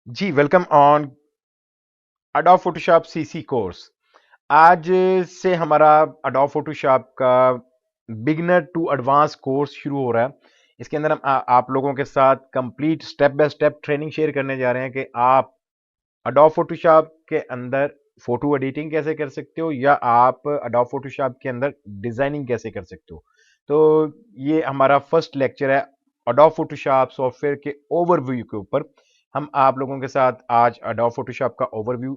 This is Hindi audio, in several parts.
Ji, welcome on Adobe Photoshop CC course. आज से हमारा अडोब फोटोशॉप का बिगिनर टू एडवांस कोर्स शुरू हो रहा है। इसके अंदर हम आप लोगों के साथ complete step by step training share करने जा रहे हैं कि आप अडोब फोटोशॉप के अंदर फोटो एडिटिंग कैसे कर सकते हो या आप अडोब फोटोशॉप के अंदर डिजाइनिंग कैसे कर सकते हो। तो ये हमारा फर्स्ट लेक्चर है अडोब फोटोशॉप सॉफ्टवेयर के ओवरव्यू के ऊपर। हम आप लोगों के साथ आज अडोब फोटोशॉप का ओवरव्यू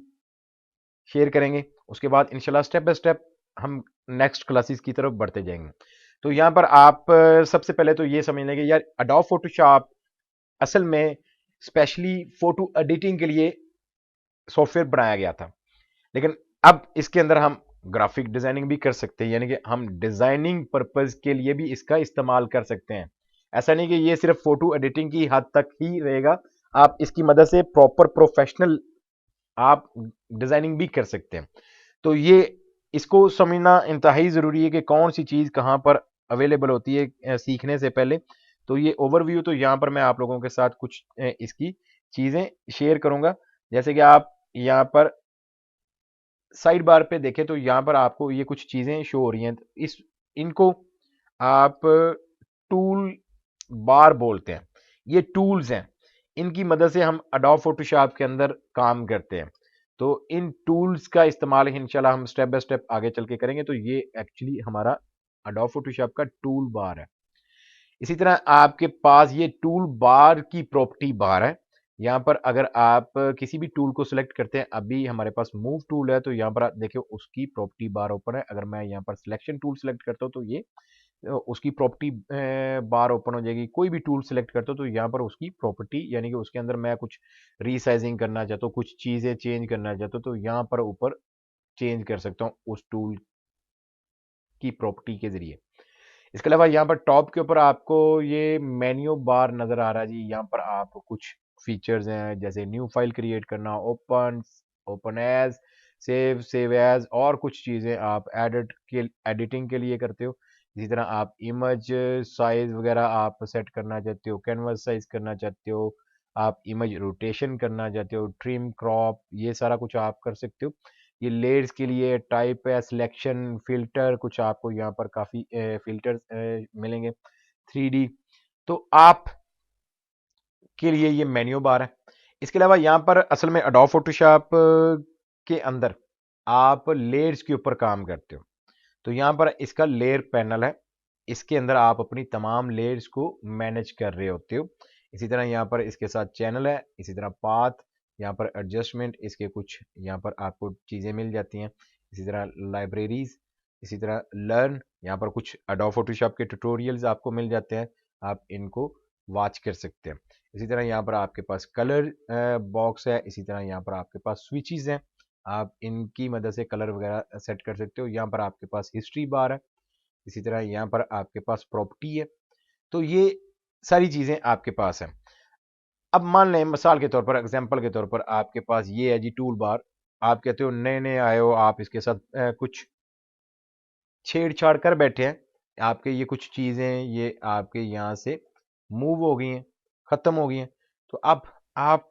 शेयर करेंगे। उसके बाद इंशाल्लाह स्टेप बाय स्टेप हम नेक्स्ट क्लासेस की तरफ बढ़ते जाएंगे। तो यहाँ पर आप सबसे पहले तो ये समझ लें कि यार अडोब फोटोशॉप असल में स्पेशली फोटो एडिटिंग के लिए सॉफ्टवेयर बनाया गया था, लेकिन अब इसके अंदर हम ग्राफिक डिजाइनिंग भी कर सकते हैं, यानी कि हम डिजाइनिंग पर्पज के लिए भी इसका इस्तेमाल कर सकते हैं। ऐसा नहीं कि ये सिर्फ फोटो एडिटिंग की हद तक ही रहेगा, आप इसकी मदद से प्रॉपर प्रोफेशनल आप डिजाइनिंग भी कर सकते हैं। तो ये इसको समझना इंतहाई जरूरी है कि कौन सी चीज कहां पर अवेलेबल होती है सीखने से पहले। तो ये ओवरव्यू, तो यहाँ पर मैं आप लोगों के साथ कुछ इसकी चीजें शेयर करूंगा। जैसे कि आप यहाँ पर साइड बार पे देखें तो यहाँ पर आपको ये कुछ चीजें शो हो रही हैं। इस इनको आप टूल बार बोलते हैं। ये टूल्स हैं, इनकी मदद से हम अडोब फोटोशॉप के अंदर काम करते हैं। तो इन टूल्स का इस्तेमाल इंशाल्लाह हम स्टेप बाय स्टेप आगे चल के करेंगे। तो ये एक्चुअली हमारा अडोब फोटोशॉप का टूल बार है। इसी तरह आपके पास ये टूल बार की प्रॉपर्टी बार है। यहाँ पर अगर आप किसी भी टूल को सिलेक्ट करते हैं, अभी हमारे पास मूव टूल है तो यहाँ पर आप देखिए उसकी प्रॉपर्टी बार ओपन है। अगर मैं यहाँ पर सिलेक्शन टूल सिलेक्ट करता हूँ तो ये उसकी प्रॉपर्टी बार ओपन हो जाएगी। कोई भी टूल सिलेक्ट करता हूँ तो यहाँ पर उसकी प्रॉपर्टी, यानी कि उसके अंदर मैं कुछ रीसाइजिंग करना चाहता हूँ, कुछ चीजें चेंज करना चाहता हूँ, तो यहाँ पर ऊपर चेंज कर सकता हूँ उस टूल की प्रॉपर्टी के जरिए। इसके अलावा यहाँ पर टॉप के ऊपर आपको ये मेन्यू बार नजर आ रहा है जी। यहाँ पर आप कुछ फीचर्स हैं, जैसे न्यू फाइल क्रिएट करना, open, open as, save as, और कुछ चीजें आप एडिटिंग के लिए करते हो। इसी तरह आप इमेज साइज वगैरह आप सेट करना चाहते हो, कैनवस साइज करना चाहते हो, आप इमेज रोटेशन करना चाहते हो, ट्रिम, क्रॉप, ये सारा कुछ आप कर सकते हो। ये लेयर्स के लिए टाइप है, सिलेक्शन, फिल्टर, कुछ आपको यहाँ पर काफी फिल्टर्स मिलेंगे, 3D। तो आप के लिए ये मेन्यू बार है। इसके अलावा यहाँ पर असल में अडोब फोटोशॉप के अंदर आप लेयर्स के ऊपर काम करते हो। तो यहाँ पर इसका लेयर पैनल है, इसके अंदर आप अपनी तमाम लेयर्स को मैनेज कर रहे होते हो। इसी तरह यहाँ पर इसके साथ चैनल है, इसी तरह पाथ, यहाँ पर एडजस्टमेंट, इसके कुछ यहाँ पर आपको चीज़ें मिल जाती हैं। इसी तरह लाइब्रेरीज, इसी तरह लर्न, यहाँ पर कुछ अडोब फोटोशॉप के ट्यूटोरियल्स आपको मिल जाते हैं, आप इनको वॉच कर सकते हैं। इसी तरह यहाँ पर आपके पास कलर बॉक्स है, इसी तरह यहाँ पर आपके पास स्विचेस हैं, आप इनकी मदद से कलर वगैरह सेट कर सकते हो। यहाँ पर आपके पास हिस्ट्री बार है, इसी तरह यहाँ पर आपके पास प्रॉपर्टी है। तो ये सारी चीजें आपके पास हैं। अब मान लें मिसाल के तौर पर, एग्जांपल के तौर पर, आपके पास ये है जी टूल बार। आप कहते हो नए नए आए हो, आप इसके साथ कुछ छेड़छाड़ कर बैठे हैं, आपके ये कुछ चीजें ये आपके यहाँ से मूव हो गई हैं, खत्म हो गई हैं। तो अब आप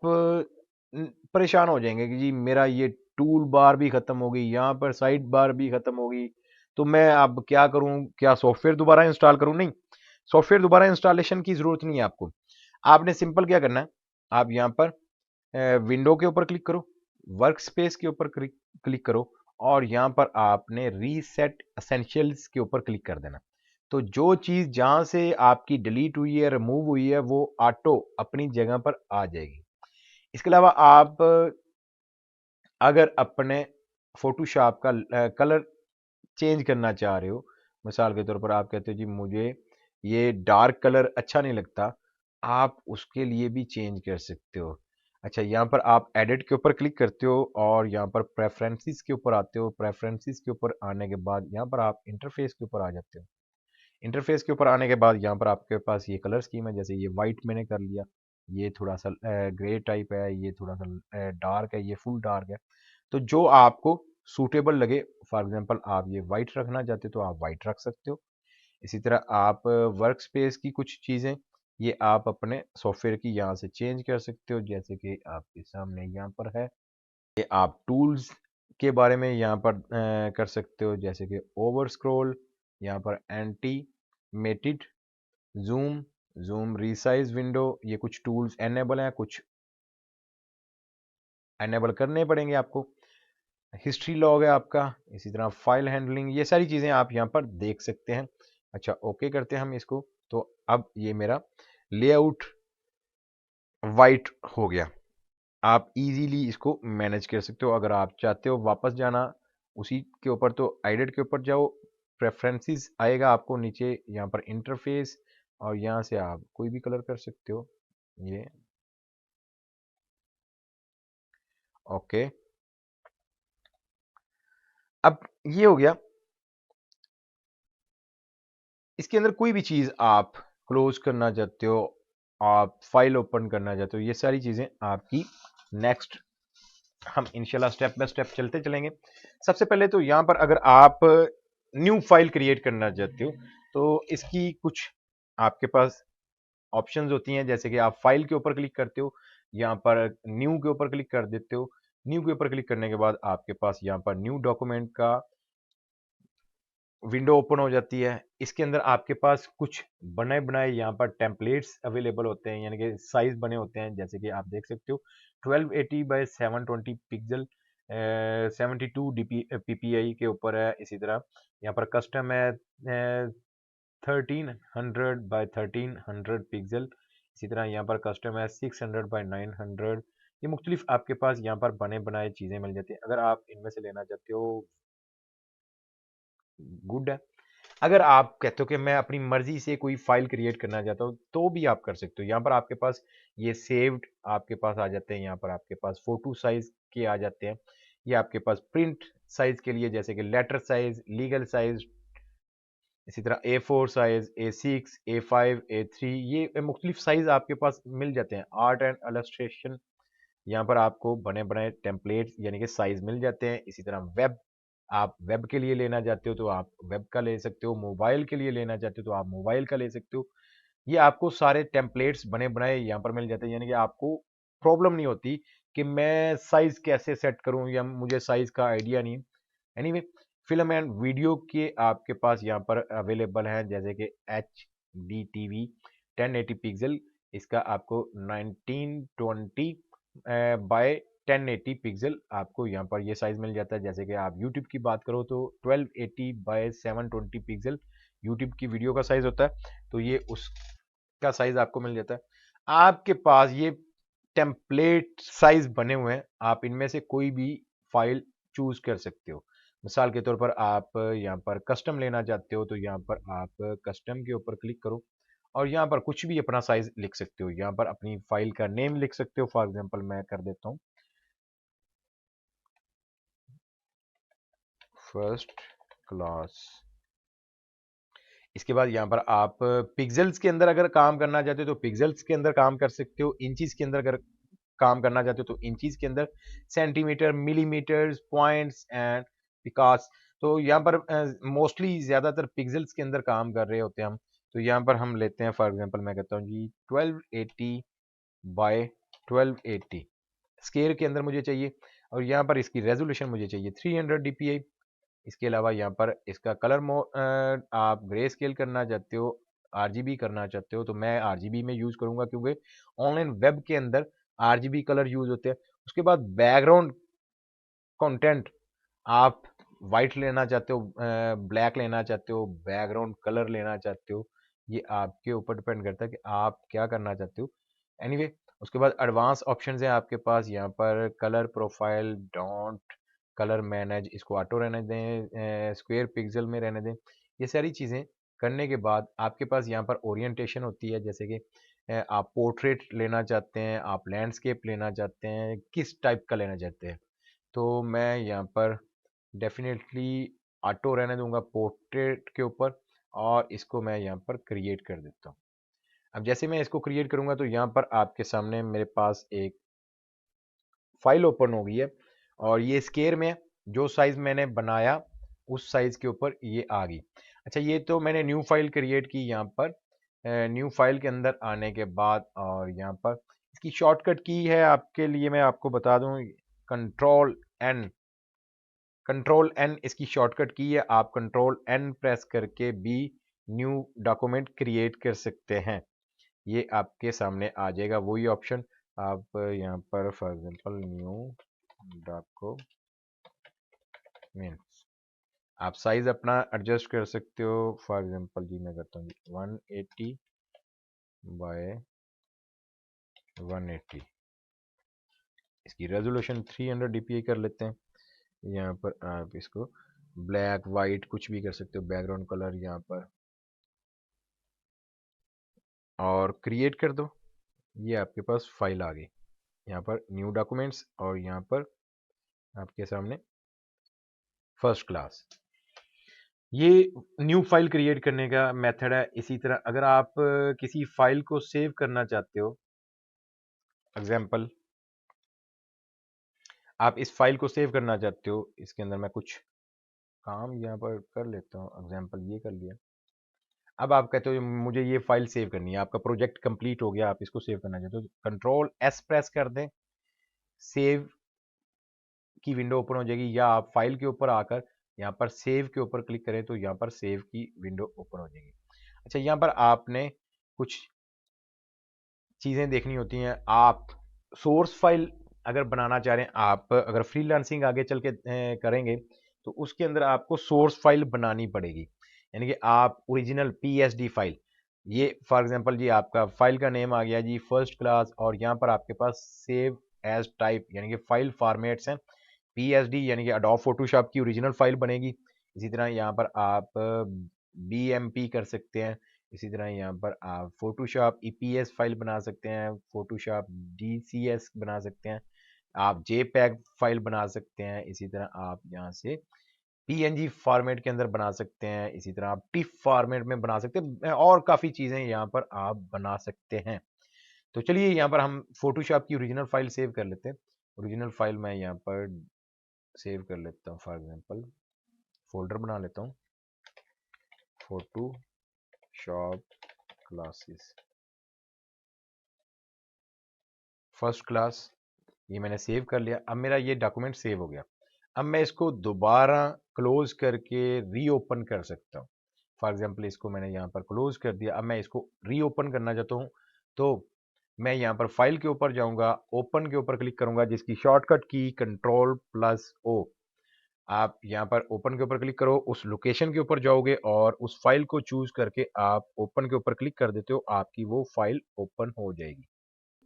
परेशान हो जाएंगे कि जी मेरा ये टूल बार भी खत्म हो गई, यहाँ पर साइड बार भी खत्म हो गई, तो मैं अब क्या करूं? क्या सॉफ्टवेयर दोबारा इंस्टॉल करूं? नहीं, सॉफ्टवेयर दोबारा इंस्टॉलेशन की जरूरत नहीं है आपको। आपने सिंपल क्या करना है, आप यहाँ पर विंडो के ऊपर क्लिक करो, वर्क स्पेस के ऊपर क्लिक करो, और यहाँ पर आपने रीसेट एसेंशियल्स के ऊपर क्लिक कर देना। तो जो चीज जहां से आपकी डिलीट हुई है, रिमूव हुई है, वो ऑटो अपनी जगह पर आ जाएगी। इसके अलावा आप अगर अपने फोटोशॉप का कलर चेंज करना चाह रहे हो, मिसाल के तौर पर आप कहते हो जी मुझे ये डार्क कलर अच्छा नहीं लगता, आप उसके लिए भी चेंज कर सकते हो। अच्छा, यहाँ पर आप एडिट के ऊपर क्लिक करते हो और यहाँ पर प्रेफरेंसेस के ऊपर आते हो। प्रेफरेंसेस के ऊपर आने के बाद यहाँ पर आप इंटरफेस के ऊपर आ जाते हो। इंटरफेस के ऊपर आने के बाद यहाँ पर आपके पास ये कलर स्कीम है, जैसे ये वाइट मैंने कर लिया, ये थोड़ा सा ग्रे टाइप है, ये थोड़ा सा डार्क है, ये फुल डार्क है। तो जो आपको सूटेबल लगे, फॉर एग्जांपल आप ये वाइट रखना चाहते हो तो आप वाइट रख सकते हो। इसी तरह आप वर्क स्पेस की कुछ चीज़ें ये आप अपने सॉफ्टवेयर की यहाँ से चेंज कर सकते हो, जैसे कि आपके सामने यहाँ पर है। ये आप टूल्स के बारे में यहाँ पर कर सकते हो, जैसे कि ओवर स्क्रॉल, यहाँ पर animated, zoom, zoom resize window, ये कुछ टूल्स एनेबल हैं, कुछ एनेबल करने पड़ेंगे आपको। हिस्ट्री लॉग है आपका, इसी तरह फाइल हैंडलिंग, ये सारी चीज़ें आप यहाँ पर देख सकते हैं। अच्छा, ओके करते हैं हम इसको। तो अब ये मेरा लेआउट वाइट हो गया। आप इजीली इसको मैनेज कर सकते हो। अगर आप चाहते हो वापस जाना उसी के ऊपर, तो एडिट के ऊपर जाओ, प्रेफरेंसेस आएगा आपको नीचे, यहाँ पर इंटरफेस, और यहाँ से आप कोई भी कलर कर सकते हो। ये ओके, अब ये हो गया। इसके अंदर कोई भी चीज़ आप क्लोज करना चाहते हो, आप फाइल ओपन करना चाहते हो, ये सारी चीज़ें आपकी नेक्स्ट हम इंशाल्लाह स्टेप बाय स्टेप चलते चलेंगे। सबसे पहले तो यहाँ पर अगर आप न्यू फाइल क्रिएट करना चाहते हो, तो इसकी कुछ आपके पास ऑप्शंस होती हैं, जैसे कि आप फाइल के ऊपर क्लिक करते हो, यहाँ पर न्यू के ऊपर क्लिक कर देते हो। न्यू के ऊपर क्लिक करने के बाद आपके पास यहाँ पर न्यू डॉक्यूमेंट का विंडो ओपन हो जाती है। इसके अंदर आपके पास कुछ बने बनाए यहाँ पर टेम्पलेट्स अवेलेबल होते हैं, यानी कि साइज बने होते हैं, जैसे कि आप देख सकते हो 1280 बाय 720 पिक्सल, 72 ppi के ऊपर है। इसी तरह यहाँ पर कस्टम है 1300 बाय 1300 पिक्सल। इसी तरह यहाँ पर कस्टम है 600 बाय 900। ये मुख्तलिफ आपके पास यहाँ पर बने बनाए चीज़ें मिल जाती हैं। अगर आप इनमें से लेना चाहते हो, गुड है। अगर आप कहते हो कि मैं अपनी मर्जी से कोई फाइल क्रिएट करना चाहता हूँ, तो भी आप कर सकते हो। यहाँ पर आपके पास ये सेव्ड आपके पास आ जाते हैं, यहाँ पर आपके पास फोटो साइज के आ जाते हैं। ये आपके पास प्रिंट साइज के लिए, जैसे कि लेटर साइज, लीगल साइज, इसी तरह A4 size, A6, A5, A3, ये मुख्तलिफ साइज आपके पास मिल जाते हैं। आर्ट एंड इलस्ट्रेशन, यहाँ पर आपको बने बनाए टेम्पलेट्स यानी कि साइज मिल जाते हैं। इसी तरह वेब, आप वेब के लिए लेना चाहते हो तो आप वेब का ले सकते हो, मोबाइल के लिए लेना चाहते हो तो आप मोबाइल का ले सकते हो। ये आपको सारे टेम्पलेट्स बने बनाए यहाँ पर मिल जाते हैं, यानी कि आपको प्रॉब्लम नहीं होती कि मैं साइज कैसे सेट करूं, या मुझे साइज का आइडिया नहीं। एनीवे, फिल्म एंड वीडियो के आपके पास यहाँ पर अवेलेबल हैं, जैसे कि HDTV 1080 पिक्सल, इसका आपको 1920 बाय 1080 पिक्सल आपको यहाँ पर ये साइज मिल जाता है। जैसे कि आप YouTube की बात करो तो 1280 बाय 720 पिक्सल YouTube की वीडियो का साइज होता है, तो ये उसका साइज आपको मिल जाता है। आपके पास ये टेम्पलेट साइज बने हुए हैं, आप इनमें से कोई भी फाइल चूज कर सकते हो। मिसाल के तौर पर आप यहाँ पर कस्टम लेना चाहते हो, तो यहाँ पर आप कस्टम के ऊपर क्लिक करो, और यहाँ पर कुछ भी अपना साइज लिख सकते हो। यहाँ पर अपनी फाइल का नेम लिख सकते हो, फॉर एग्जांपल मैं कर देता हूँ फर्स्ट क्लास। इसके बाद यहाँ पर आप पिक्सेल्स के अंदर अगर काम करना चाहते हो तो पिक्सेल्स के अंदर काम कर सकते हो। इंचीज के अंदर अगर काम करना चाहते हो तो इंचीज के अंदर, सेंटीमीटर, मिलीमीटर, पॉइंट्स एंड पिकास। तो यहाँ पर मोस्टली ज्यादातर पिक्सेल्स के अंदर काम कर रहे होते हैं हम। तो यहाँ पर हम लेते हैं, फॉर एग्जांपल मैं कहता हूँ जी 1280 बाय 1280 स्केल के अंदर मुझे चाहिए, और यहाँ पर इसकी रेजोल्यूशन मुझे चाहिए 300 dpi। इसके अलावा यहाँ पर इसका कलर आप ग्रे स्केल करना चाहते हो, आरजीबी करना चाहते हो, तो मैं आरजीबी में यूज करूंगा, क्योंकि ऑनलाइन वेब के अंदर आरजीबी कलर यूज होते हैं। उसके बाद बैकग्राउंड कंटेंट आप वाइट लेना चाहते हो, ब्लैक लेना चाहते हो, बैकग्राउंड कलर लेना चाहते हो, ये आपके ऊपर डिपेंड करता है कि आप क्या करना चाहते हो। एनीवे, उसके बाद एडवांस ऑप्शंस हैं आपके पास, यहाँ पर colour profile, don't colour manage, इसको ऑटो रहने दें, स्क्वायर पिक्सल में रहने दें। ये सारी चीज़ें करने के बाद आपके पास यहाँ पर ओरिएंटेशन होती है, जैसे कि आप पोर्ट्रेट लेना चाहते हैं, आप लैंडस्केप लेना चाहते हैं, किस टाइप का लेना चाहते हैं। तो मैं यहाँ पर डेफिनेटली ऑटो रहने दूंगा पोर्ट्रेट के ऊपर, और इसको मैं यहाँ पर क्रिएट कर देता हूँ। अब जैसे मैं इसको क्रिएट करूंगा तो यहाँ पर आपके सामने मेरे पास एक फाइल ओपन हो गई है, और ये स्केयर में जो साइज मैंने बनाया उस साइज के ऊपर ये आ गई। अच्छा, ये तो मैंने न्यू फाइल क्रिएट की यहाँ पर, न्यू फाइल के अंदर आने के बाद और यहाँ पर इसकी शॉर्टकट की है आपके लिए, मैं आपको बता दूं, कंट्रोल एन। कंट्रोल एन इसकी शॉर्टकट की है। आप कंट्रोल एन प्रेस करके भी न्यू डॉक्यूमेंट क्रिएट कर सकते हैं। ये आपके सामने आ जाएगा वही ऑप्शन। आप यहाँ पर फॉर एग्जांपल न्यू डॉक्यूमेंट्स, आप साइज अपना एडजस्ट कर सकते हो। फॉर एग्जांपल जी मैं करता हूँ 180 बाय 180। इसकी रेजोल्यूशन 300 dpi कर लेते हैं। यहाँ पर आप इसको ब्लैक वाइट कुछ भी कर सकते हो, बैकग्राउंड कलर यहाँ पर, और क्रिएट कर दो। ये आपके पास फाइल आ गई। यहाँ पर न्यू डॉक्यूमेंट्स और यहाँ पर आपके सामने फर्स्ट क्लास। ये न्यू फाइल क्रिएट करने का मेथड है। इसी तरह अगर आप किसी फाइल को सेव करना चाहते हो, एग्जाम्पल आप इस फाइल को सेव करना चाहते हो, इसके अंदर मैं कुछ काम यहाँ पर कर लेता हूँ। एग्जाम्पल ये कर लिया। अब आप कहते हो मुझे ये फाइल सेव करनी है, आपका प्रोजेक्ट कंप्लीट हो गया, आप इसको सेव करना चाहते हो, कंट्रोल एस प्रेस कर दें, सेव की विंडो ओपन हो जाएगी। या आप फाइल के ऊपर आकर यहाँ पर सेव के ऊपर क्लिक करें तो यहाँ पर सेव की विंडो ओपन हो जाएगी। अच्छा, यहाँ पर आपने कुछ चीज़ें देखनी होती हैं। आप सोर्स फाइल अगर बनाना चाह रहे हैं, आप अगर फ्रीलांसिंग आगे चल के करेंगे तो उसके अंदर आपको सोर्स फाइल बनानी पड़ेगी। यानी कि आप ओरिजिनल पीएसडी फाइल, ये फॉर एग्जांपल जी आपका फाइल का नेम आ गया जी फर्स्ट क्लास, और यहाँ पर आपके पास सेव एज टाइप यानी कि फाइल फॉर्मेट्स हैं पीएसडी, यानी कि एडोब फोटोशॉप की ओरिजिनल फाइल बनेगी। इसी तरह यहाँ पर आप बीएमपी कर सकते हैं। इसी तरह यहाँ पर आप फोटोशॉप ईपीएस फाइल बना सकते हैं, फोटोशॉप डीसीएस बना सकते हैं, आप जेपैग फाइल बना सकते हैं। इसी तरह आप यहाँ से पीएनजी फॉर्मेट के अंदर बना सकते हैं। इसी तरह आप टिफ फॉर्मेट में बना सकते हैं, और काफ़ी चीज़ें यहाँ पर आप बना सकते हैं। तो चलिए यहाँ पर हम फोटोशॉप की ओरिजिनल फाइल सेव कर लेते हैं। ओरिजिनल फाइल मैं यहाँ पर सेव कर लेता हूँ। फॉर एग्जांपल फोल्डर बना लेता हूँ, फोटोशॉप क्लासेस फर्स्ट क्लास, ये मैंने सेव कर लिया। अब मेरा ये डॉक्यूमेंट सेव हो गया। अब मैं इसको दोबारा क्लोज करके रीओपन कर सकता हूँ। फॉर एग्जांपल इसको मैंने यहाँ पर क्लोज कर दिया। अब मैं इसको रीओपन करना चाहता हूँ तो मैं यहाँ पर फाइल के ऊपर जाऊँगा, ओपन के ऊपर क्लिक करूँगा, जिसकी शॉर्टकट की कंट्रोल प्लस ओ। आप यहाँ पर ओपन के ऊपर क्लिक करो, उस लोकेशन के ऊपर जाओगे और उस फाइल को चूज करके आप ओपन के ऊपर क्लिक कर देते हो, आपकी वो फाइल ओपन हो जाएगी।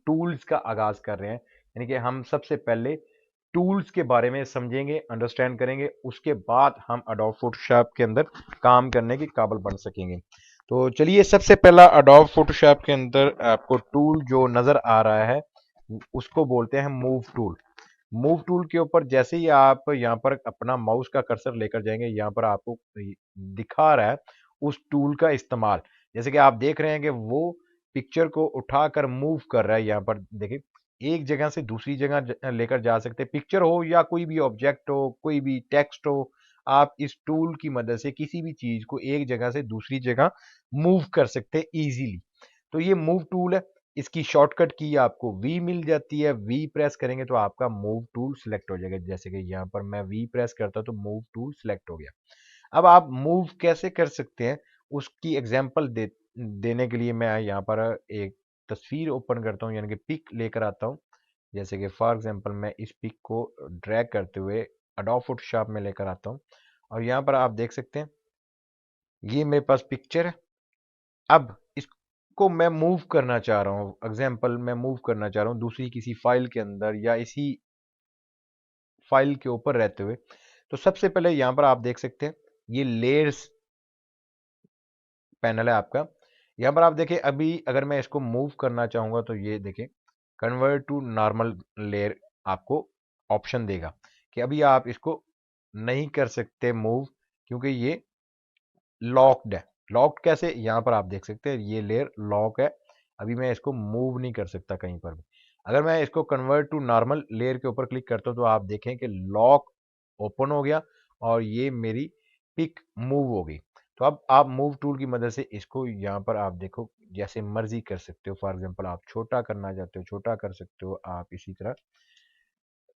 टूल्स का आगाज कर रहे हैं, यानी कि हम सबसे पहले टूल्स के बारे में समझेंगे, अंडरस्टैंड करेंगे, उसके बाद हम एडोब फोटोशॉप के अंदर काम करने के काबिल बन सकेंगे। तो चलिए, सबसे पहला एडोब फोटोशॉप के अंदर आपको टूल जो नजर आ रहा है उसको बोलते हैं मूव टूल। मूव टूल के ऊपर जैसे ही आप यहाँ पर अपना माउस का कर्सर लेकर जाएंगे, यहाँ पर आपको दिखा रहा है उस टूल का इस्तेमाल। जैसे कि आप देख रहे हैं कि वो पिक्चर को उठाकर मूव कर रहा है। यहाँ पर देखिए, एक जगह से दूसरी जगह लेकर जा सकते हैं। पिक्चर हो या कोई भी ऑब्जेक्ट हो, कोई भी टेक्स्ट हो, आप इस टूल की मदद से किसी भी चीज को एक जगह से दूसरी जगह मूव कर सकते हैं इजीली। तो ये मूव टूल है। इसकी शॉर्टकट की आपको वी मिल जाती है। वी प्रेस करेंगे तो आपका मूव टूल सिलेक्ट हो जाएगा। जैसे कि यहाँ पर मैं वी प्रेस करता हूँ तो मूव टूल सिलेक्ट हो गया। अब आप मूव कैसे कर सकते हैं उसकी एग्जांपल देने के लिए मैं यहाँ पर एक तस्वीर ओपन करता हूँ, यानी कि पिक लेकर आता हूँ। जैसे कि फॉर एग्जांपल मैं इस पिक को ड्रैग करते हुए एडोब फोटोशॉप में लेकर आता हूँ, और यहाँ पर आप देख सकते हैं ये मेरे पास पिक्चर है। अब इसको मैं मूव करना चाह रहा हूँ, एग्जाम्पल मैं मूव करना चाह रहा हूँ दूसरी किसी फाइल के अंदर या इसी फाइल के ऊपर रहते हुए। तो सबसे पहले यहाँ पर आप देख सकते हैं ये लेयर्स पैनल है आपका। यहाँ पर आप देखें, अभी अगर मैं इसको मूव करना चाहूंगा तो ये देखें कन्वर्ट टू नॉर्मल लेयर आपको ऑप्शन देगा कि अभी आप इसको नहीं कर सकते मूव, क्योंकि ये लॉक्ड है। लॉक्ड कैसे, यहाँ पर आप देख सकते हैं ये लेयर लॉक है, अभी मैं इसको मूव नहीं कर सकता कहीं पर भी। अगर मैं इसको कन्वर्ट टू नॉर्मल लेयर के ऊपर क्लिक करता हूँ तो आप देखें कि लॉक ओपन हो गया और ये मेरी पिक मूव हो गई। तो अब आप मूव टूल की मदद से इसको यहाँ पर आप देखो जैसे मर्जी कर सकते हो। फॉर एग्जांपल आप छोटा करना चाहते हो छोटा कर सकते हो, आप इसी तरह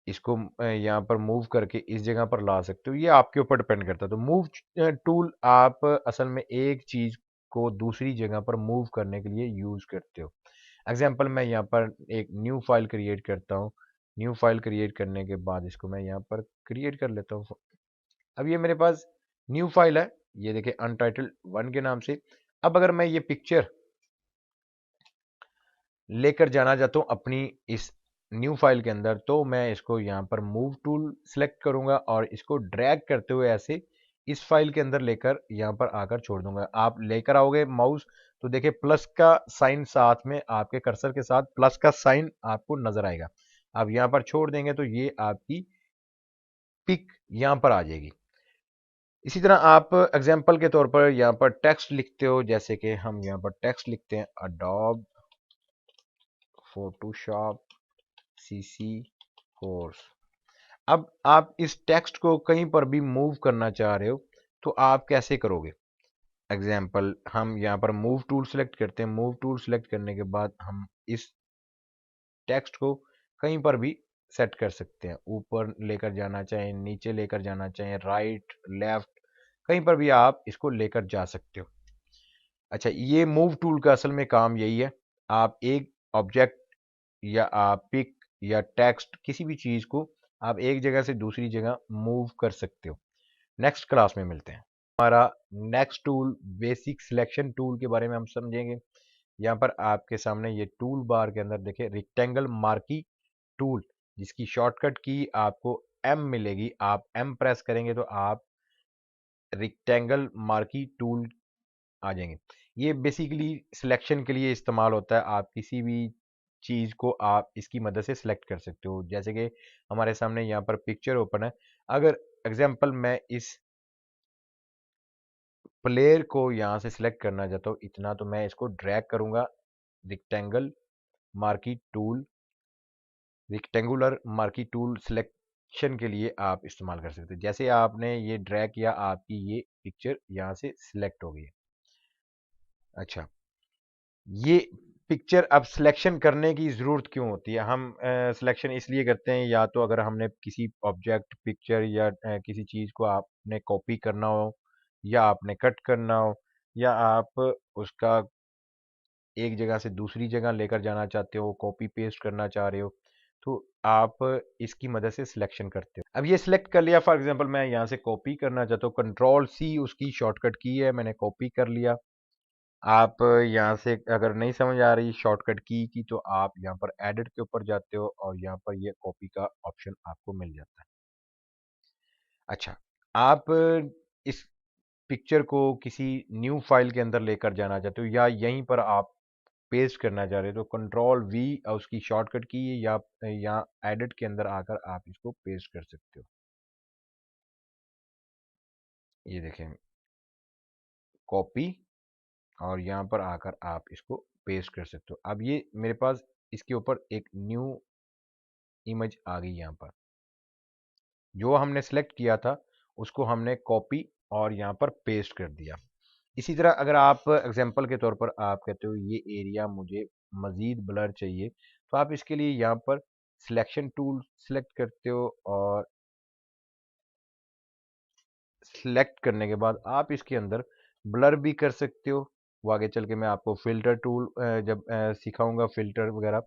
इसको यहाँ पर मूव करके इस जगह पर ला सकते हो। ये आपके ऊपर डिपेंड करता है। तो मूव टूल आप असल में एक चीज को दूसरी जगह पर मूव करने के लिए यूज करते हो। एग्जाम्पल मैं यहाँ पर एक न्यू फाइल क्रिएट करता हूँ। न्यू फाइल क्रिएट करने के बाद इसको मैं यहाँ पर क्रिएट कर लेता हूँ। अब ये मेरे पास न्यू फाइल है, ये देखिए अनटाइटल्ड 1 के नाम से। अब अगर मैं ये पिक्चर लेकर जाना चाहता हूँ अपनी इस न्यू फाइल के अंदर, तो मैं इसको यहाँ पर मूव टूल सेलेक्ट करूंगा और इसको ड्रैग करते हुए ऐसे इस फाइल के अंदर लेकर यहाँ पर आकर छोड़ दूंगा। आप लेकर आओगे माउस तो देखिए प्लस का साइन साथ में, आपके कर्सर के साथ प्लस का साइन आपको नजर आएगा। अब यहाँ पर छोड़ देंगे तो ये आपकी पिक यहाँ पर आ जाएगी। इसी तरह आप एग्जाम्पल के तौर पर यहाँ पर टेक्स्ट लिखते हो, जैसे कि हम यहाँ पर टेक्स्ट लिखते हैं अडोब फोटोशॉप सीसी कोर्स। अब आप इस टेक्स्ट को कहीं पर भी मूव करना चाह रहे हो तो आप कैसे करोगे? एग्जाम्पल हम यहाँ पर मूव टूल सेलेक्ट करते हैं। मूव टूल सेलेक्ट करने के बाद हम इस टेक्स्ट को कहीं पर भी सेट कर सकते हैं। ऊपर लेकर जाना चाहें, नीचे लेकर जाना चाहें, राइट लेफ्ट, कहीं पर भी आप इसको लेकर जा सकते हो। अच्छा, ये मूव टूल का असल में काम यही है। आप एक ऑब्जेक्ट या आप पिक या टेक्स्ट किसी भी चीज को आप एक जगह से दूसरी जगह मूव कर सकते हो। नेक्स्ट क्लास में मिलते हैं। हमारा next tool basic selection tool के बारे में हम समझेंगे। यहाँ पर आपके सामने ये टूल बार के अंदर देखिए रेक्टेंगल मार्की टूल, जिसकी शॉर्टकट की आपको एम मिलेगी। आप एम प्रेस करेंगे तो आप रेक्टेंगल मार्की टूल आ जाएंगे। ये बेसिकली सिलेक्शन के लिए इस्तेमाल होता है। आप किसी भी चीज को आप इसकी मदद से सिलेक्ट कर सकते हो। जैसे कि हमारे सामने यहाँ पर पिक्चर ओपन है। अगर एग्जाम्पल मैं इस प्लेयर को यहाँ से सिलेक्ट करना चाहता हूँ इतना, तो मैं इसको ड्रैग करूंगा rectangle marquee tool, rectangular marquee tool selection के लिए आप इस्तेमाल कर सकते हैं। जैसे आपने ये ड्रैग किया, आपकी ये पिक्चर यहाँ से सिलेक्ट हो गई है। अच्छा, ये पिक्चर अब सिलेक्शन करने की ज़रूरत क्यों होती है? हम सिलेक्शन इसलिए करते हैं, या तो अगर हमने किसी ऑब्जेक्ट पिक्चर या किसी चीज़ को आपने कॉपी करना हो, या आपने कट करना हो, या आप उसका एक जगह से दूसरी जगह लेकर जाना चाहते हो, कॉपी पेस्ट करना चाह रहे हो, तो आप इसकी मदद से सिलेक्शन करते हो। अब ये सिलेक्ट कर लिया, फॉर एग्जांपल मैं यहाँ से कॉपी करना चाहता हूँ, कंट्रोल सी उसकी शॉर्टकट की है, मैंने कॉपी कर लिया। आप यहाँ से अगर नहीं समझ आ रही शॉर्टकट की तो आप यहाँ पर एडिट के ऊपर जाते हो और यहाँ पर ये कॉपी का ऑप्शन आपको मिल जाता है। अच्छा, आप इस पिक्चर को किसी न्यू फाइल के अंदर लेकर जाना चाहते हो, या यहीं पर आप पेस्ट करना चाह रहे हो, तो कंट्रोल वी उसकी शॉर्टकट की है, या यहाँ एडिट के अंदर आकर आप इसको पेस्ट कर सकते हो। ये देखें कॉपी, और यहाँ पर आकर आप इसको पेस्ट कर सकते हो। अब ये मेरे पास इसके ऊपर एक न्यू इमेज आ गई। यहाँ पर जो हमने सेलेक्ट किया था उसको हमने कॉपी और यहाँ पर पेस्ट कर दिया। इसी तरह अगर आप एग्जांपल के तौर पर आप कहते हो ये एरिया मुझे मज़ीद ब्लर चाहिए, तो आप इसके लिए यहाँ पर सिलेक्शन टूल सेलेक्ट करते हो, और सिलेक्ट करने के बाद आप इसके अंदर ब्लर भी कर सकते हो। वो आगे चल के मैं आपको फ़िल्टर टूल जब सिखाऊंगा फ़िल्टर वगैरह,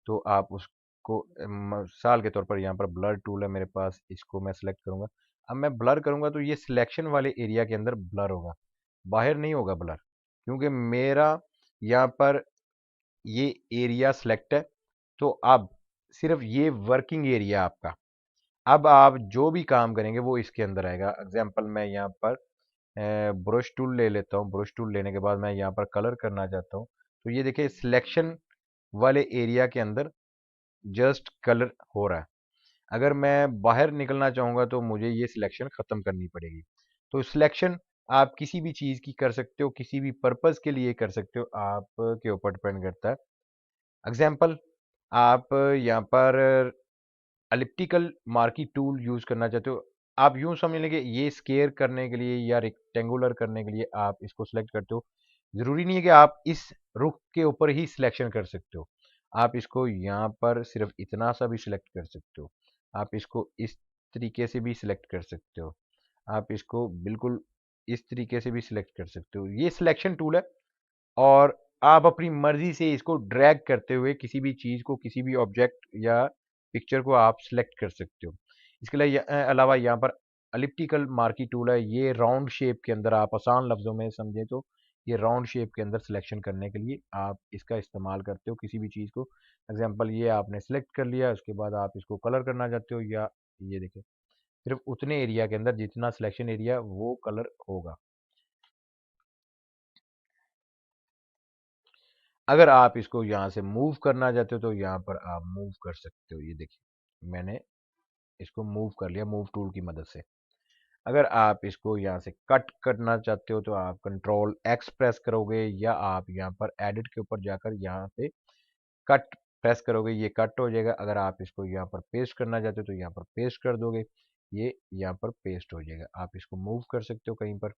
तो आप उसको मिसाल के तौर पर यहाँ पर ब्लर टूल है मेरे पास, इसको मैं सिलेक्ट करूँगा। अब मैं ब्लर करूँगा तो ये सिलेक्शन वाले एरिया के अंदर ब्लर होगा, बाहर नहीं होगा ब्लर, क्योंकि मेरा यहाँ पर ये एरिया सिलेक्ट है। तो अब सिर्फ ये वर्किंग एरिया आपका, अब आप जो भी काम करेंगे वो इसके अंदर आएगा। एग्जाम्पल मैं यहाँ पर ब्रश टूल ले लेता हूँ। ब्रश टूल लेने के बाद मैं यहाँ पर कलर करना चाहता हूँ, तो ये देखिए सिलेक्शन वाले एरिया के अंदर जस्ट कलर हो रहा है। अगर मैं बाहर निकलना चाहूँगा तो मुझे ये सिलेक्शन ख़त्म करनी पड़ेगी। तो सिलेक्शन आप किसी भी चीज़ की कर सकते हो, किसी भी पर्पज़ के लिए कर सकते हो, आपके ऊपर डिपेंड करता है। एग्जाम्पल आप यहाँ पर एलिप्टिकल मार्की टूल यूज़ करना चाहते हो। आप यूं समझ लेंगे ये स्केयर करने के लिए या रेक्टेंगुलर करने के लिए आप इसको सिलेक्ट करते हो। जरूरी नहीं है कि आप इस रुख के ऊपर ही सिलेक्शन कर सकते हो। आप इसको यहाँ पर सिर्फ इतना सा भी सिलेक्ट कर सकते हो। आप इसको इस तरीके से भी सिलेक्ट कर सकते हो। आप इसको बिल्कुल इस तरीके से भी सिलेक्ट कर सकते हो। ये सिलेक्शन टूल है और आप अपनी मर्जी से इसको ड्रैग करते हुए किसी भी चीज़ को, किसी भी ऑब्जेक्ट या पिक्चर को आप सिलेक्ट कर सकते हो। इसके अलावा यहाँ पर एलिप्टिकल मार्की टूल है। ये राउंड शेप के अंदर, आप आसान लफ्ज़ों में समझें तो ये राउंड शेप के अंदर सिलेक्शन करने के लिए आप इसका इस्तेमाल करते हो किसी भी चीज़ को। एग्जांपल ये आपने सेलेक्ट कर लिया, उसके बाद आप इसको कलर करना चाहते हो, या ये देखें सिर्फ उतने एरिया के अंदर जितना सिलेक्शन एरिया वो कलर होगा। अगर आप इसको यहाँ से मूव करना चाहते हो तो यहाँ पर आप मूव कर सकते हो। ये देखिए मैंने इसको मूव कर लिया मूव टूल की मदद से। अगर आप इसको यहाँ से कट करना चाहते हो तो आप कंट्रोल एक्स प्रेस करोगे, या आप यहाँ पर एडिट के ऊपर जाकर यहाँ पे कट प्रेस करोगे, ये कट हो जाएगा। अगर आप इसको यहाँ पर पेस्ट करना चाहते हो तो यहाँ पर पेस्ट कर दोगे, ये यहाँ पर पेस्ट हो जाएगा। आप इसको मूव कर सकते हो कहीं पर,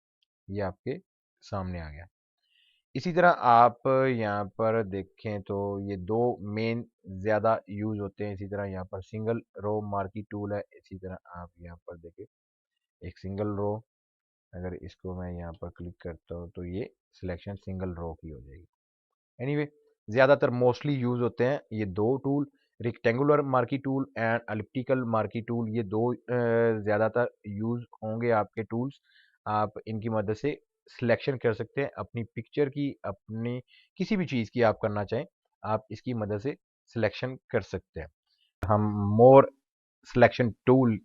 ये आपके सामने आ गया। इसी तरह आप यहाँ पर देखें तो ये दो मेन ज़्यादा यूज़ होते हैं। इसी तरह यहाँ पर सिंगल रो मार्की टूल है। इसी तरह आप यहाँ पर देखें एक सिंगल रो, अगर इसको मैं यहाँ पर क्लिक करता हूँ तो ये सिलेक्शन सिंगल रो की हो जाएगी। एनीवे ज़्यादातर मोस्टली यूज़ होते हैं ये दो tool, rectangular marquee tool and elliptical marquee tool. ये दो ज़्यादातर यूज़ होंगे आपके टूल्स। आप इनकी मदद से सिलेक्शन कर सकते हैं अपनी पिक्चर की, अपनी किसी भी चीज़ की आप करना चाहें, आप इसकी मदद से सिलेक्शन कर सकते हैं। हम मोर सिलेक्शन टूल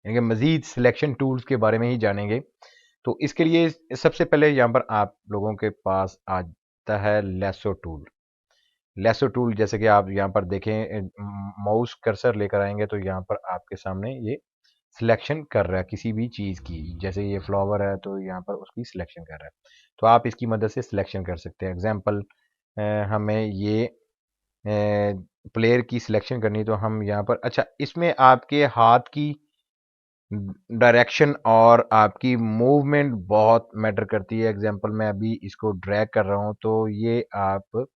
यानी कि मज़ीद सिलेक्शन टूल्स के बारे में ही जानेंगे। तो इसके लिए सबसे पहले यहाँ पर आप लोगों के पास आता है लेसो टूल। लेसो टूल जैसे कि आप यहाँ पर देखें, माउस कर्सर लेकर आएंगे तो यहाँ पर आपके सामने ये सिलेक्शन कर रहा है किसी भी चीज़ की। जैसे ये फ्लावर है तो यहाँ पर उसकी सिलेक्शन कर रहा है, तो आप इसकी मदद से सिलेक्शन कर सकते हैं। एग्जाम्पल हमें ये प्लेयर की सिलेक्शन करनी, तो हम यहाँ पर, अच्छा इसमें आपके हाथ की डायरेक्शन और आपकी मूवमेंट बहुत मैटर करती है। एग्जांपल मैं अभी इसको ड्रैग कर रहा हूँ तो ये आप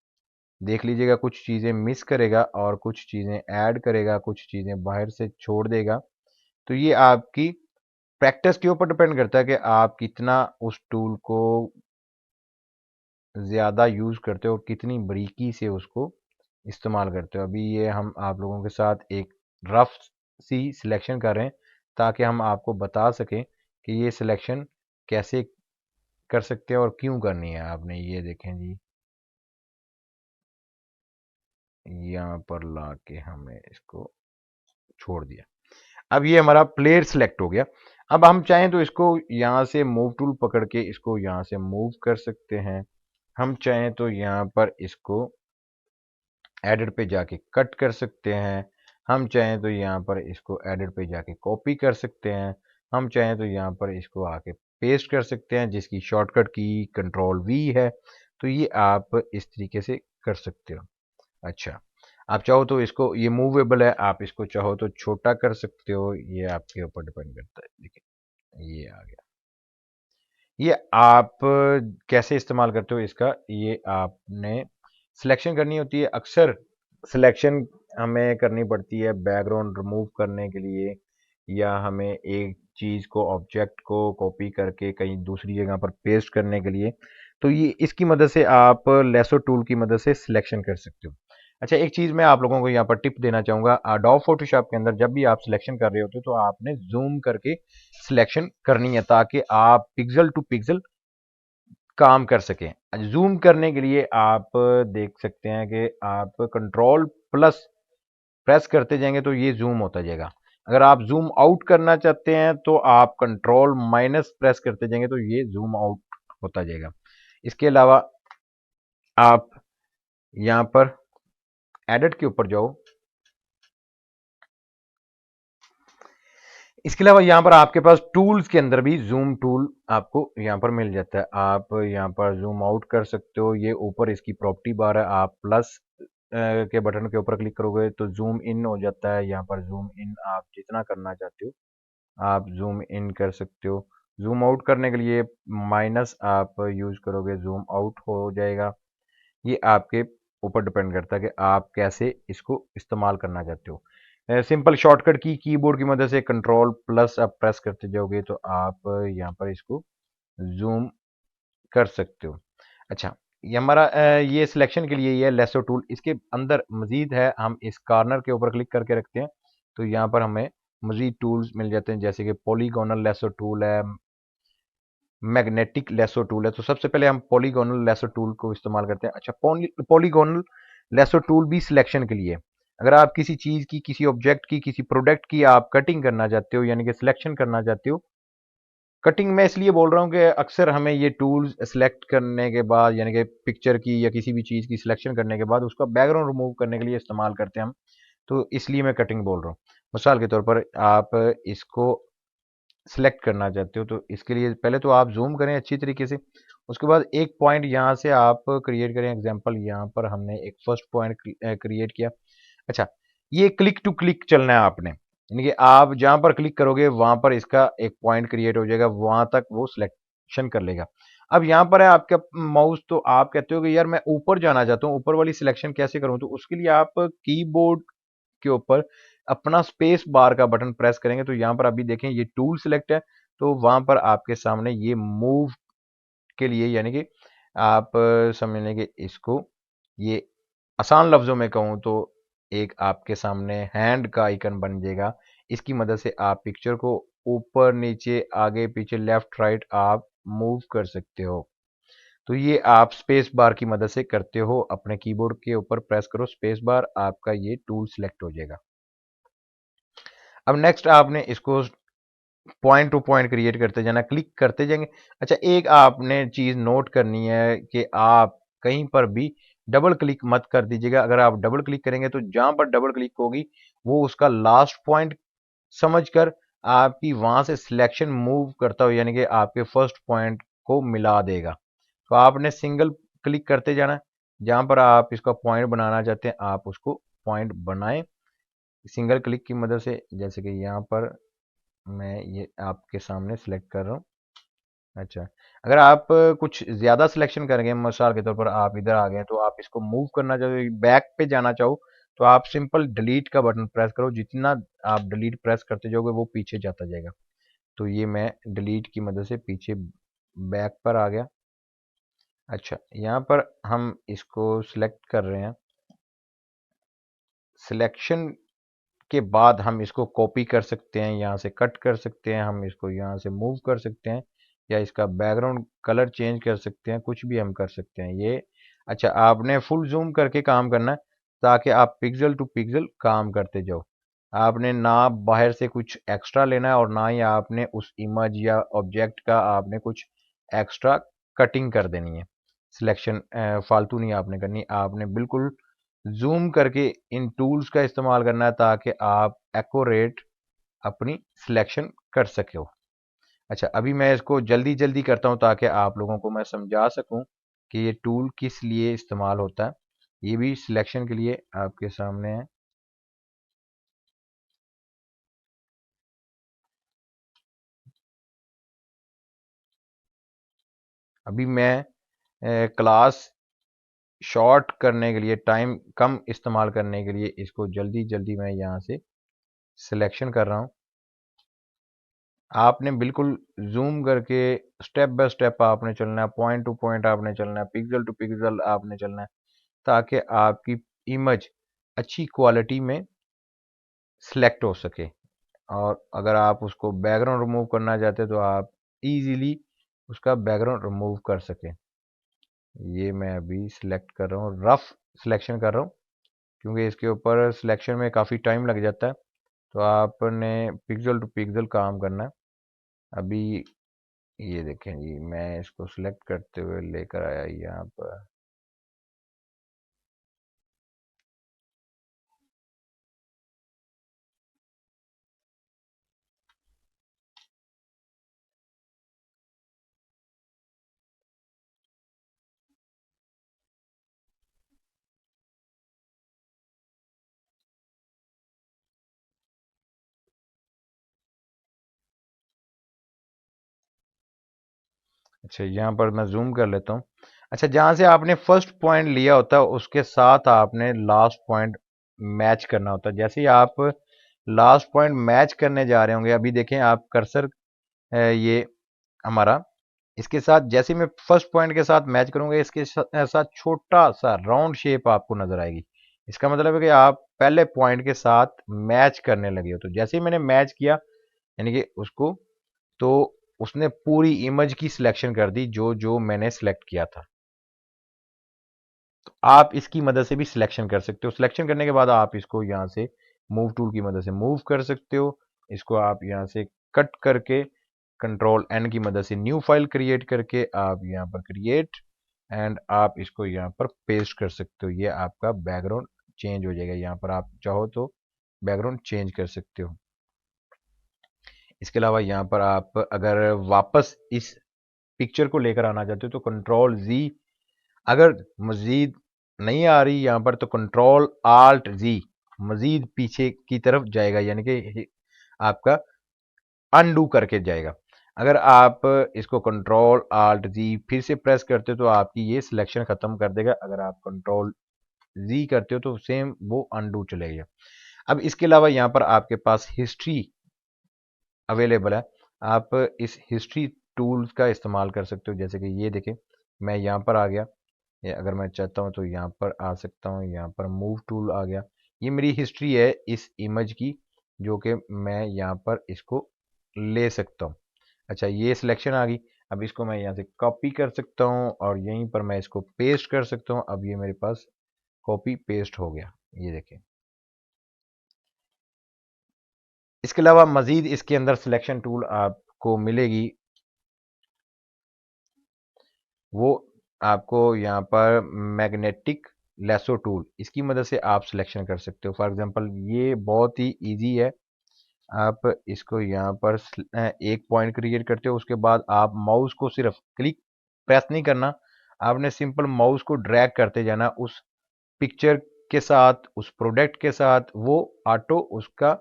देख लीजिएगा कुछ चीज़ें मिस करेगा और कुछ चीज़ें ऐड करेगा, कुछ चीज़ें बाहर से छोड़ देगा। तो ये आपकी प्रैक्टिस के ऊपर डिपेंड करता है कि आप कितना उस टूल को ज़्यादा यूज़ करते हो और कितनी बारीकी से उसको इस्तेमाल करते हो। अभी ये हम आप लोगों के साथ एक रफ सी सिलेक्शन कर रहे हैं ताकि हम आपको बता सकें कि ये सिलेक्शन कैसे कर सकते हैं और क्यों करनी है आपने। ये देखें जी, यहाँ पर ला के हमने इसको छोड़ दिया। अब ये हमारा प्लेयर सिलेक्ट हो गया। अब हम चाहें तो इसको यहाँ से मूव टूल पकड़ के इसको यहाँ से मूव कर सकते हैं। हम चाहें तो यहाँ पर इसको एडिट पे जाके कट कर सकते हैं। हम चाहें तो यहाँ पर इसको एडिट पे जाके कॉपी कर सकते हैं। हम चाहें तो यहाँ पर इसको आके पेस्ट कर सकते हैं, जिसकी शॉर्टकट की कंट्रोल वी है। तो ये आप इस तरीके से कर सकते हो। अच्छा, आप चाहो तो इसको, ये मूवेबल है, आप इसको चाहो तो छोटा कर सकते हो, ये आपके ऊपर डिपेंड करता है। देखिए ये आ गया। ये आप कैसे इस्तेमाल करते हो इसका, ये आपने सिलेक्शन करनी होती है। अक्सर सिलेक्शन हमें करनी पड़ती है बैकग्राउंड रिमूव करने के लिए, या हमें एक चीज़ को, ऑब्जेक्ट को कॉपी करके कहीं दूसरी जगह पर पेस्ट करने के लिए। तो ये इसकी मदद से आप लेसो टूल की मदद से सिलेक्शन कर सकते हो। अच्छा, एक चीज़ मैं आप लोगों को यहाँ पर टिप देना चाहूँगा। अडोब फोटोशॉप के अंदर जब भी आप सिलेक्शन कर रहे होते हो तो आपने जूम करके सिलेक्शन करनी है ताकि आप पिक्सल टू पिक्सल काम कर सकें। जूम करने के लिए आप देख सकते हैं कि आप कंट्रोल प्लस प्रेस करते जाएंगे तो ये जूम होता जाएगा। अगर आप जूम आउट करना चाहते हैं तो आप कंट्रोल माइनस प्रेस करते जाएंगे तो ये जूम आउट होता जाएगा। इसके अलावा आप यहाँ पर एडिट के ऊपर जाओ। इसके अलावा यहाँ पर आपके पास टूल्स के अंदर भी जूम टूल आपको यहाँ पर मिल जाता है। आप यहाँ पर जूम आउट कर सकते हो। ये ऊपर इसकी प्रॉपर्टी बार है, आप प्लस के बटन के ऊपर क्लिक करोगे तो जूम इन हो जाता है। यहाँ पर जूम इन आप जितना करना चाहते हो आप जूम इन कर सकते हो। जूम आउट करने के लिए माइनस आप यूज करोगे, जूम आउट हो जाएगा। ये आपके ऊपर डिपेंड करता है कि आप कैसे इसको इस्तेमाल करना चाहते हो। सिंपल शॉर्टकट की कीबोर्ड की मदद से कंट्रोल प्लस आप प्रेस करते जाओगे तो आप यहाँ पर इसको जूम कर सकते हो। अच्छा, ये हमारा ये सिलेक्शन के लिए ये लेसो टूल, इसके अंदर मजीद है, हम इस कॉर्नर के ऊपर क्लिक करके रखते हैं तो यहाँ पर हमें मजीद टूल्स मिल जाते हैं, जैसे कि पॉलीगोनल लेसो टूल है, मैग्नेटिक लेसो टूल है। तो सबसे पहले हम पॉलीगोनल लेसो टूल को इस्तेमाल करते हैं। अच्छा, पॉलीगोनल लेसो टूल भी सिलेक्शन के लिए, अगर आप किसी चीज़ की, किसी ऑब्जेक्ट की, किसी प्रोडक्ट की आप कटिंग करना चाहते हो, यानी कि सिलेक्शन करना चाहते हो। कटिंग मैं इसलिए बोल रहा हूँ कि अक्सर हमें ये टूल्स सेलेक्ट करने के बाद, यानी कि पिक्चर की या किसी भी चीज़ की सिलेक्शन करने के बाद उसका बैकग्राउंड रिमूव करने के लिए इस्तेमाल करते हैं हम। तो इसलिए मैं कटिंग बोल रहा हूँ। मिसाल के तौर पर आप इसको सिलेक्ट करना चाहते हो तो इसके लिए पहले तो आप जूम करें अच्छी तरीके से। उसके बाद एक पॉइंट यहाँ से आप क्रिएट करें। एग्जांपल यहाँ पर हमने एक फर्स्ट पॉइंट क्रिएट किया। अच्छा, ये क्लिक टू क्लिक चलना है आपने, यानी कि आप जहाँ पर क्लिक करोगे वहां पर इसका एक पॉइंट क्रिएट हो जाएगा, वहां तक वो सिलेक्शन कर लेगा। अब यहाँ पर है आपका माउस, तो आप कहते हो कि यार मैं ऊपर जाना चाहता हूँ, ऊपर वाली सिलेक्शन कैसे करूँ? तो उसके लिए आप कीबोर्ड के ऊपर अपना स्पेस बार का बटन प्रेस करेंगे तो यहाँ पर अभी देखें ये टूल सिलेक्ट है, तो वहां पर आपके सामने ये मूव के लिए, यानी कि आप समझ लें कि इसको, ये आसान लफ्जों में कहूँ तो एक आपके सामने हैंड का आइकन बन जाएगा। इसकी मदद से आप पिक्चर को ऊपर नीचे आगे पीछे लेफ्ट राइट आप मूव कर सकते हो। तो ये आप स्पेस बार की मदद से करते हो, अपने कीबोर्ड के ऊपर प्रेस करो स्पेस बार, आपका ये टूल सिलेक्ट हो जाएगा। अब नेक्स्ट आपने इसको पॉइंट टू पॉइंट क्रिएट करते जाना, क्लिक करते जाएंगे। अच्छा, एक आपने चीज नोट करनी है कि आप कहीं पर भी डबल क्लिक मत कर दीजिएगा। अगर आप डबल क्लिक करेंगे तो जहां पर डबल क्लिक होगी वो उसका लास्ट पॉइंट समझकर आपकी वहां से सिलेक्शन मूव करता हो, यानी कि आपके फर्स्ट पॉइंट को मिला देगा। तो आपने सिंगल क्लिक करते जाना, जहां पर आप इसका पॉइंट बनाना चाहते हैं आप उसको पॉइंट बनाएं सिंगल क्लिक की मदद से। जैसे कि यहाँ पर मैं ये आपके सामने सेलेक्ट कर रहा हूँ। अच्छा, अगर आप कुछ ज़्यादा सिलेक्शन करेंगे, मिसाल के तौर पर आप इधर आ गए तो आप इसको मूव करना चाहो, बैक पे जाना चाहो तो आप सिंपल डिलीट का बटन प्रेस करो। जितना आप डिलीट प्रेस करते जाओगे वो पीछे जाता जाएगा। तो ये मैं डिलीट की मदद से पीछे बैक पर आ गया। अच्छा, यहाँ पर हम इसको सिलेक्ट कर रहे हैं। सिलेक्शन के बाद हम इसको कॉपी कर सकते हैं, यहाँ से कट कर सकते हैं, हम इसको यहाँ से मूव कर सकते हैं, या इसका बैकग्राउंड कलर चेंज कर सकते हैं, कुछ भी हम कर सकते हैं ये। अच्छा, आपने फुल जूम करके काम करना है ताकि आप पिक्सल टू पिक्सल काम करते जाओ। आपने ना बाहर से कुछ एक्स्ट्रा लेना है और ना ही आपने उस इमेज या ऑब्जेक्ट का आपने कुछ एक्स्ट्रा कटिंग कर देनी है। सिलेक्शन फालतू नहीं आपने करनी, आपने बिल्कुल जूम करके इन टूल्स का इस्तेमाल करना है ताकि आप एक्यूरेट अपनी सिलेक्शन कर सके हो। अच्छा, अभी मैं इसको जल्दी जल्दी करता हूँ ताकि आप लोगों को मैं समझा सकूं कि ये टूल किस लिए इस्तेमाल होता है। ये भी सिलेक्शन के लिए आपके सामने है। अभी मैं क्लास शॉर्ट करने के लिए, टाइम कम इस्तेमाल करने के लिए इसको जल्दी जल्दी मैं यहाँ से सिलेक्शन कर रहा हूँ। आपने बिल्कुल जूम करके स्टेप बाय स्टेप आपने चलना है, पॉइंट टू पॉइंट आपने चलना है, पिक्सल टू पिक्सल आपने चलना है ताकि आपकी इमेज अच्छी क्वालिटी में सिलेक्ट हो सके। और अगर आप उसको बैकग्राउंड रिमूव करना चाहते तो आप इजीली उसका बैकग्राउंड रिमूव कर सके। ये मैं अभी सिलेक्ट कर रहा हूँ, रफ सिलेक्शन कर रहा हूँ क्योंकि इसके ऊपर सिलेक्शन में काफ़ी टाइम लग जाता है। तो आपने पिक्सल टू पिक्सल काम करना है। अभी ये देखें जी, मैं इसको सिलेक्ट करते हुए लेकर आया यहाँ पर। अच्छा, यहाँ पर मैं जूम कर लेता हूँ। अच्छा, जहाँ से आपने फर्स्ट पॉइंट लिया होता है उसके साथ आपने लास्ट पॉइंट मैच करना होता है। जैसे ही आप लास्ट पॉइंट मैच करने जा रहे होंगे, अभी देखें आप कर्सर ये हमारा इसके साथ जैसे ही मैं फर्स्ट पॉइंट के साथ मैच करूंगा, इसके साथ छोटा सा राउंड शेप आपको नजर आएगी। इसका मतलब है कि आप पहले पॉइंट के साथ मैच करने लगे हो। तो जैसे ही मैंने मैच किया यानी कि उसको, तो उसने पूरी इमेज की सिलेक्शन कर दी जो जो मैंने सिलेक्ट किया था। तो आप इसकी मदद से भी सिलेक्शन कर सकते हो। सिलेक्शन करने के बाद आप इसको यहाँ से मूव टूल की मदद से मूव कर सकते हो। इसको आप यहाँ से कट करके कंट्रोल एन की मदद से न्यू फाइल क्रिएट करके आप यहाँ पर क्रिएट एंड आप इसको यहाँ पर पेस्ट कर सकते हो। ये आपका बैकग्राउंड चेंज हो जाएगा। यहाँ पर आप चाहो तो बैकग्राउंड चेंज कर सकते हो। इसके अलावा यहाँ पर आप अगर वापस इस पिक्चर को लेकर आना चाहते हो तो कंट्रोल जी, अगर मजीद नहीं आ रही यहाँ पर तो कंट्रोल आल्ट जी मजीद पीछे की तरफ जाएगा, यानी कि आपका अनडू करके जाएगा। अगर आप इसको कंट्रोल आल्ट जी फिर से प्रेस करते हो तो आपकी ये सिलेक्शन खत्म कर देगा। अगर आप कंट्रोल जी करते हो तो सेम वो अनडू चलेगा। अब इसके अलावा यहाँ पर आपके पास हिस्ट्री अवेलेबल है। आप इस हिस्ट्री टूल्स का इस्तेमाल कर सकते हो। जैसे कि ये देखें, मैं यहाँ पर आ गया, या अगर मैं चाहता हूँ तो यहाँ पर आ सकता हूँ। यहाँ पर मूव टूल आ गया। ये मेरी हिस्ट्री है इस इमेज की, जो कि मैं यहाँ पर इसको ले सकता हूँ। अच्छा, ये सिलेक्शन आ गई। अब इसको मैं यहाँ से कॉपी कर सकता हूँ और यहीं पर मैं इसको पेस्ट कर सकता हूँ। अब ये मेरे पास कॉपी पेस्ट हो गया, ये देखें। इसके अलावा मजीद इसके अंदर सिलेक्शन टूल आपको मिलेगी, वो आपको यहाँ पर मैग्नेटिक लेसो टूल, इसकी मदद से आप सिलेक्शन कर सकते हो। फॉर एग्जांपल ये बहुत ही इजी है। आप इसको यहाँ पर एक पॉइंट क्रिएट करते हो, उसके बाद आप माउस को सिर्फ क्लिक प्रेस नहीं करना, आपने सिंपल माउस को ड्रैग करते जाना उस पिक्चर के साथ, उस प्रोडक्ट के साथ, वो ऑटो उसका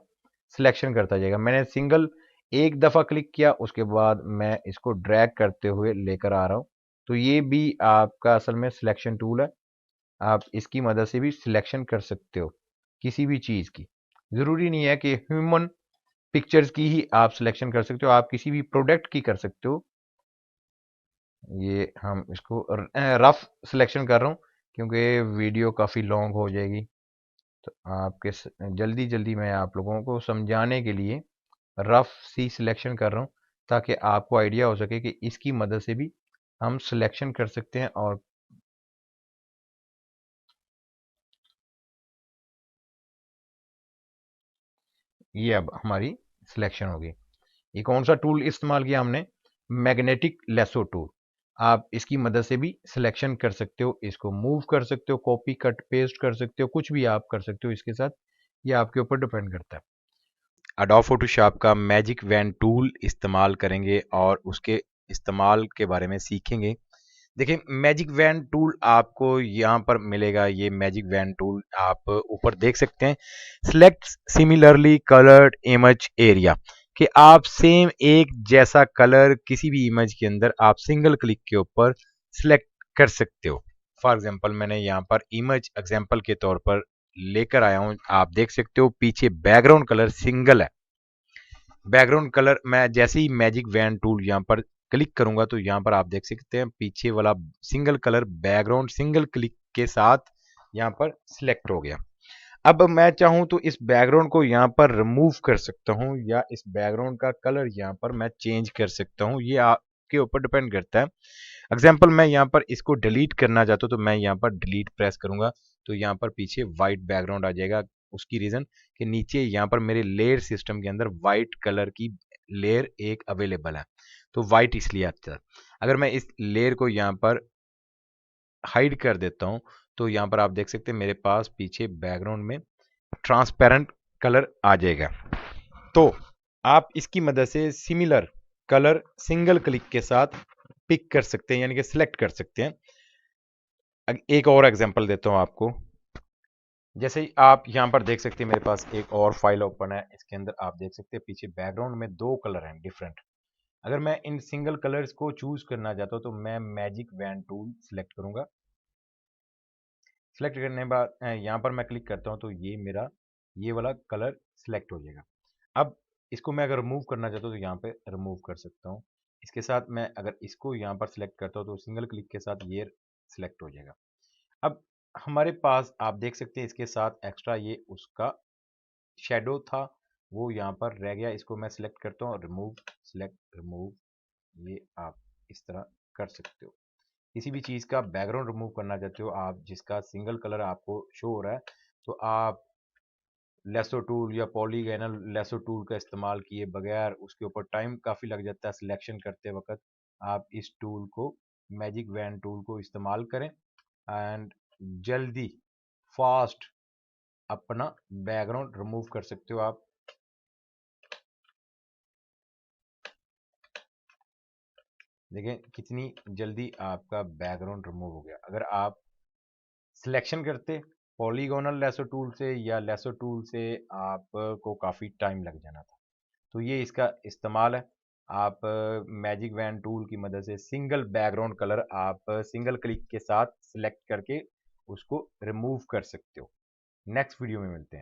सिलेक्शन करता जाएगा। मैंने सिंगल एक दफ़ा क्लिक किया, उसके बाद मैं इसको ड्रैग करते हुए लेकर आ रहा हूँ। तो ये भी आपका असल में सिलेक्शन टूल है। आप इसकी मदद से भी सिलेक्शन कर सकते हो किसी भी चीज़ की। ज़रूरी नहीं है कि ह्यूमन पिक्चर्स की ही आप सिलेक्शन कर सकते हो, आप किसी भी प्रोडक्ट की कर सकते हो। ये हम इसको रफ सिलेक्शन कर रहा हूँ क्योंकि वीडियो काफ़ी लॉन्ग हो जाएगी। तो आपके जल्दी जल्दी मैं आप लोगों को समझाने के लिए रफ सी सिलेक्शन कर रहा हूँ, ताकि आपको आइडिया हो सके कि इसकी मदद से भी हम सिलेक्शन कर सकते हैं। और ये अब हमारी सिलेक्शन होगी। ये कौन सा टूल इस्तेमाल किया हमने? Magnetic lasso tool. आप इसकी मदद से भी सिलेक्शन कर सकते हो, इसको मूव कर सकते हो, कॉपी कट पेस्ट कर सकते हो, कुछ भी आप कर सकते हो इसके साथ। ये आपके ऊपर डिपेंड करता है। अडोब फोटोशॉप का मैजिक वैन टूल इस्तेमाल करेंगे और उसके इस्तेमाल के बारे में सीखेंगे। देखिए, मैजिक वैन टूल आपको यहाँ पर मिलेगा। ये मैजिक वैन टूल आप ऊपर देख सकते हैं, select similarly coloured image area, कि आप सेम एक जैसा कलर किसी भी इमेज के अंदर आप सिंगल क्लिक के ऊपर सिलेक्ट कर सकते हो। फॉर एग्जांपल मैंने यहाँ पर इमेज एग्जांपल के तौर पर लेकर आया हूँ। आप देख सकते हो पीछे बैकग्राउंड कलर सिंगल है। बैकग्राउंड कलर मैं जैसे ही मैजिक वैन टूल यहाँ पर क्लिक करूंगा तो यहाँ पर आप देख सकते हैं पीछे वाला single colour background single click के साथ यहाँ पर सिलेक्ट हो गया। अब मैं चाहूं तो इस बैकग्राउंड को यहाँ पर रिमूव कर सकता हूँ, या इस बैकग्राउंड का कलर यहाँ पर मैं चेंज कर सकता हूँ। ये आपके ऊपर डिपेंड करता है। एग्जाम्पल मैं यहाँ पर इसको डिलीट करना चाहता हूँ तो मैं यहाँ पर डिलीट प्रेस करूंगा तो यहाँ पर पीछे व्हाइट बैकग्राउंड आ जाएगा। उसकी रीजन कि नीचे यहाँ पर मेरे लेयर सिस्टम के अंदर व्हाइट कलर की लेयर एक अवेलेबल है, तो व्हाइट इसलिए आता है। अगर मैं इस लेयर को यहाँ पर हाइड कर देता हूँ तो यहाँ पर आप देख सकते हैं मेरे पास पीछे बैकग्राउंड में ट्रांसपेरेंट कलर आ जाएगा। तो आप इसकी मदद से सिमिलर कलर सिंगल क्लिक के साथ पिक कर सकते हैं, यानी कि सिलेक्ट कर सकते हैं। एक और एग्जांपल देता हूं आपको। जैसे ही आप यहां पर देख सकते हैं मेरे पास एक और फाइल ओपन है, इसके अंदर आप देख सकते हैं पीछे बैकग्राउंड में दो कलर हैं डिफरेंट। अगर मैं इन सिंगल कलर्स को चूज करना चाहता हूँ तो मैं मैजिक वैन टूल सिलेक्ट करूंगा। सिलेक्ट करने के बाद यहाँ पर मैं क्लिक करता हूँ तो ये मेरा ये वाला कलर सिलेक्ट हो जाएगा। अब इसको मैं अगर रिमूव करना चाहता हूँ तो यहाँ पे रिमूव कर सकता हूँ। इसके साथ मैं अगर इसको यहाँ पर सिलेक्ट करता हूँ तो सिंगल क्लिक के साथ ये सिलेक्ट हो जाएगा। अब हमारे पास आप देख सकते हैं इसके साथ एक्स्ट्रा ये उसका शेडो था वो यहाँ पर रह गया। इसको मैं सिलेक्ट करता हूँ, रिमूव, सिलेक्ट, रिमूव, ये आप इस तरह कर सकते हो। किसी भी चीज़ का बैकग्राउंड रिमूव करना चाहते हो आप, जिसका सिंगल कलर आपको शो हो रहा है, तो आप लेसो टूल या पॉलीगोनल लेसो टूल का इस्तेमाल किए बगैर, उसके ऊपर टाइम काफ़ी लग जाता है सिलेक्शन करते वक्त, आप इस टूल को, मैजिक वैन टूल को इस्तेमाल करें एंड जल्दी फास्ट अपना बैकग्राउंड रिमूव कर सकते हो आप। देखें कितनी जल्दी आपका बैकग्राउंड रिमूव हो गया। अगर आप सिलेक्शन करते पॉलीगोनल लेसो टूल से या लेसो टूल से, आपको काफ़ी टाइम लग जाना था। तो ये इसका इस्तेमाल है। आप मैजिक वैन टूल की मदद से सिंगल बैकग्राउंड कलर आप सिंगल क्लिक के साथ सिलेक्ट करके उसको रिमूव कर सकते हो। नेक्स्ट वीडियो में मिलते हैं।